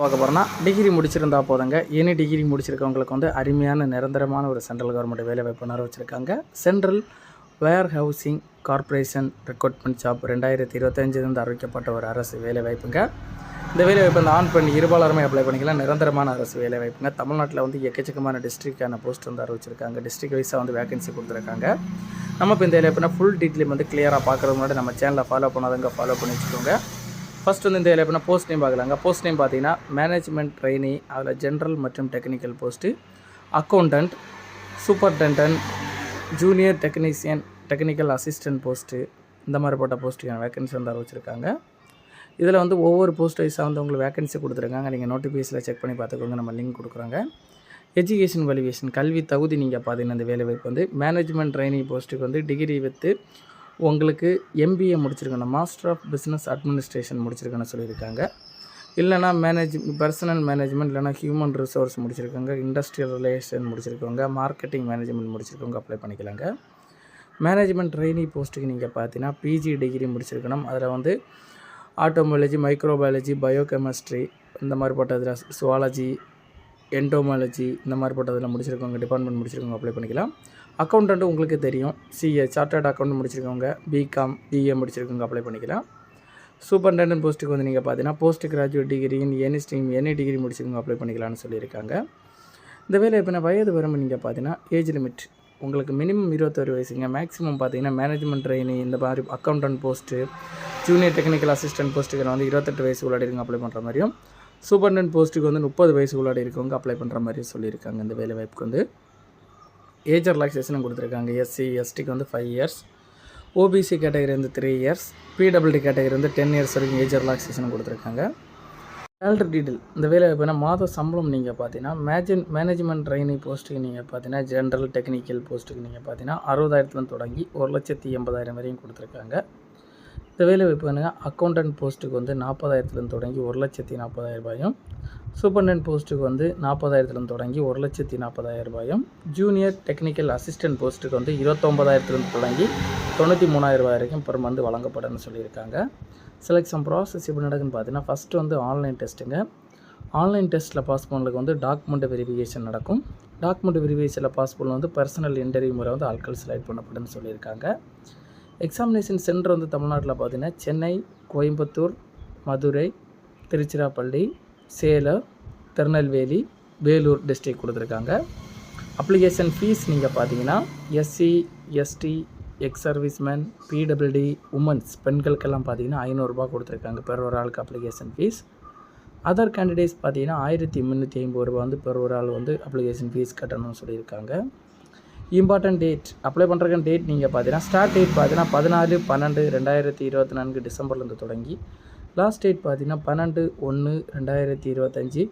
பார்க்க போகிறோன்னா டிகிரி முடிச்சிருந்தா போதுங்க. எனி டிகிரி முடிச்சிருக்கவங்களுக்கு வந்து அருமையான நிரந்தரமான ஒரு சென்ட்ரல் கவர்மெண்ட் வேலைவாய்ப்பு வச்சுருக்காங்க. சென்ட்ரல் வேர் ஹவுசிங் கார்ப்பரேஷன் ரெக்ரூட்மெண்ட் ஜாப் 2025 அறிவிக்கப்பட்ட ஒரு அரசு வேலைவாய்ப்புங்க. இந்த வேலைவாய்ப்பு வந்து ஆன் பண்ணி இருபாலருமே அப்ளை பண்ணிக்கலாம். நிரந்தரமான அரசு வேலைவாய்ப்புங்க. தமிழ்நாட்டில் வந்து எக்கச்சக்கமான டிஸ்ட்ரிக்டான போஸ்ட் வந்து அறிவிச்சிருக்காங்க. டிஸ்ட்ரிக்ட் வைஸாக வந்து வேகன்சி கொடுத்துருக்காங்க. நம்ம இப்போ இந்த வேலைவாய்ப்புனா ஃபுல் டீட்டெயில் வந்து கிளியராக பார்க்குறது முன்னாடி நம்ம சேனலை ஃபாலோ பண்ணாதவங்க ஃபாலோ பண்ணி வச்சுக்கோங்க. ஃபஸ்ட் வந்து இந்த வேலை எப்படின்னா போஸ்ட் நேம் பார்க்கலாங்க. போஸ்ட் நேம் பார்த்தீங்கன்னா மேனேஜ்மெண்ட் ட்ரெயினி, அதில் ஜென்ரல் மற்றும் technical post, accountant, superintendent, junior technician, technical assistant post, இந்த மாதிரி போட்ட போஸ்ட்டுக்கான வேகன்சி வந்து அறிவிச்சிருக்காங்க. இதில் வந்து ஒவ்வொரு போஸ்ட் வைஸாக வந்து உங்களுக்கு வேகன்சி கொடுத்துருக்காங்க. நீங்கள் நோட்டிஃபிகேஷனில் செக் பண்ணி பார்த்துக்கோங்க. நம்ம லிங்க் கொடுக்குறாங்க. எஜுகேஷன் குவாலிஃபிகேஷன் கல்வி தகுதி நீங்கள் பார்த்தீங்கன்னா இந்த வேலைவாய்ப்பு வந்து மேனேஜ்மெண்ட் ட்ரெயினி போஸ்ட்டுக்கு வந்து டிகிரி வித்து உங்களுக்கு எம்பிஏ முடிச்சிருக்கணும், மாஸ்டர் ஆஃப் பிஸ்னஸ் அட்மினிஸ்ட்ரேஷன் முடிச்சிருக்கணும்னு சொல்லியிருக்காங்க. இல்லைனா பர்சனல் மேனேஜ்மெண்ட், இல்லைனா ஹியூமன் ரிசோர்ஸ் முடிச்சிருக்காங்க, இண்டஸ்ட்ரியல் ரிலேஷன் முடிச்சிருக்கவங்க, மார்க்கெட்டிங் மேனேஜ்மெண்ட் முடிச்சிருக்கவங்க அப்ளை பண்ணிக்கலாங்க. மேனேஜ்மெண்ட் ட்ரெயினி போஸ்ட்டுக்கு நீங்கள் பார்த்தீங்கன்னா பிஜி டிகிரி முடிச்சிருக்கணும். அதில் வந்து ஆட்டோமொபாலஜி, மைக்ரோபயாலஜி, பயோகெமிஸ்ட்ரி, இந்த மாதிரி போட்டதில் சுவாலஜி, என்டோமாலஜி, இந்த மாதிரி போட்டதில் முடிச்சிருக்கவங்க, டிபார்ட்மெண்ட் முடிச்சிருக்கவங்க அப்ளை பண்ணிக்கலாம். அக்கௌண்டன்ட்டு உங்களுக்கு தெரியும், சிஏ சார்ட்டர்ட் அக்கௌண்ட் முடிச்சிருக்கவங்க, பிகாம், பிஏ முடிச்சிருக்கவங்க அப்ளை பண்ணிக்கலாம். சூப்பர்டென்டன்ட் போஸ்ட்டுக்கு வந்து நீங்கள் பார்த்தீங்கன்னா post graduate degree in any stream, any degree முடிச்சிருக்கவங்க அப்ளை பண்ணிக்கலாம்னு சொல்லியிருக்காங்க. இந்த வேலை எப்படின்னா வயது வரம்பு நீங்கள் பார்த்தீங்கன்னா ஏஜ் லிமிட் உங்களுக்கு மினிமம் 21 வயசுங்க. மேக்ஸிமம் பார்த்தீங்கன்னா மேனேஜ்மெண்ட் ட்ரெயினி, இந்த மாதிரி accountant post, junior technical assistant போஸ்ட்டுக்கு வந்து 28 வயசு உள்ளாடி இருங்க அப்ளை பண்ணுற மாதிரியும், சூப்பர்டென்டன்ட் போஸ்ட்டுக்கு வந்து 30 வயசு உள்ளாடி இருக்கவங்க அப்ளை பண்ணுற மாதிரி சொல்லியிருக்காங்க. இந்த வேலை வாய்ப்புக்கு வந்து ஏஜ் ரிலாக்ஸேஷனும் கொடுத்துருக்காங்க. எஸ்சி எஸ்டிக்கு வந்து 5 இயர்ஸ், ஓபிசி கேட்டகரி வந்து 3 இயர்ஸ், பிடபிள்யூடி கேட்டகரி வந்து 10 இயர்ஸ் வரைக்கும் ஏஜ் ரிலாக்ஸேஷனும் கொடுத்துருக்காங்க. சேலரி டீட்டெயில் இந்த வேலை எப்படின்னா மாத சம்பளம் நீங்கள் பார்த்தீங்கன்னா மேனேஜ்மெண்ட் ட்ரெயினி போஸ்ட்டுக்கு நீங்கள் பார்த்தீங்கன்னா ஜென்ரல் டெக்னிக்கல் போஸ்ட்டுக்கு நீங்கள் பார்த்தீங்கன்னா 60,000 தொடங்கி 1,80,000 வரையும் கொடுத்துருக்காங்க. இந்த வேலை வாய்ப்பு பண்ணுங்க. அக்கௌண்டன்ட் போஸ்ட்டுக்கு வந்து 40,000 தொடங்கி 1,40,000 சூப்பர்டென்டன்ட் போஸ்ட்டுக்கு வந்து 40,000 தொடங்கி 1,40,000 ஜூனியர் டெக்னிக்கல் அசிஸ்டன்ட் போஸ்ட்டுக்கு வந்து 29,000 தொடங்கி 93,000 வரைக்கும் பெர் மந்த் வழங்கப்படும்னு சொல்லியிருக்காங்க. செலெக்ஷன் ப்ராசஸ் எப்படி நடக்குன்னு பார்த்தீங்கன்னா ஃபஸ்ட்டு வந்து ஆன்லைன் டெஸ்ட்டுங்க. ஆன்லைன் டெஸ்ட்டில் பாஸ் பண்ணதுக்கு வந்து டாக்குமெண்ட் வெரிஃபிகேஷன் நடக்கும். டாக்குமெண்ட் வெரிஃபிகேஷனில் பாஸ் பண்ண வந்து பர்சனல் இன்டர்வியூ முறை வந்து ஆட்கள் செலக்ட் பண்ணப்படும்னு சொல்லியிருக்காங்க. எக்ஸாமினேஷன் சென்டர் வந்து தமிழ்நாட்டில் பார்த்தீங்கன்னா சென்னை, கோயம்புத்தூர், மதுரை, திருச்சிராப்பள்ளி, சேலம், திருநெல்வேலி, வேலூர் டிஸ்ட்ரிக்ட் கொடுத்துருக்காங்க. அப்ளிகேஷன் ஃபீஸ் நீங்கள் பார்த்தீங்கன்னா SC, ST, ex serviceman, PWD, women's பெண்களுக்கெல்லாம் பார்த்தீங்கன்னா 500 ரூபா கொடுத்துருக்காங்க பெர் ஒரு ஆளுக்கு அப்ளிகேஷன் ஃபீஸ். அதர் கேண்டிடேட்ஸ் பார்த்தீங்கன்னா 1,350 ரூபா வந்து பெர் ஒரு ஆள் வந்து அப்ளிகேஷன் ஃபீஸ் கட்டணும்னு சொல்லியிருக்காங்க. இம்பார்ட்டன்ட் டேட் அப்ளை பண்ணுறதுக்கான டேட் நீங்கள் பார்த்தீங்கன்னா ஸ்டார்ட் டேட் பார்த்தீங்கன்னா 14/12/2024 டிசம்பர்லேருந்து தொடங்கி லாஸ்ட் டேட் பார்த்தீங்கன்னா 12/1/2025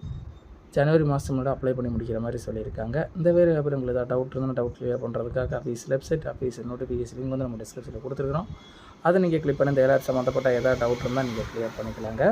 ஜனவரி மாதம் அப்ளை பண்ணி முடிக்கிற மாதிரி சொல்லியிருக்காங்க. இந்த வேறு அப்புறம் உங்களுக்கு ஏதாவது டவுட் இருந்தால் டவுட் கிளியர் பண்ணுறதுக்காக office website, office notification link வந்து நம்ம டிஸ்கிரிப்ஷனில் கொடுத்துருக்குறோம். அதை நீங்கள் கிளிக் பண்ணி இந்த எல்லாரும் சம்மந்தப்பட்ட ஏதாவது டவுட் இருந்தால் நீங்கள் கிளியர் பண்ணிக்கலாங்க.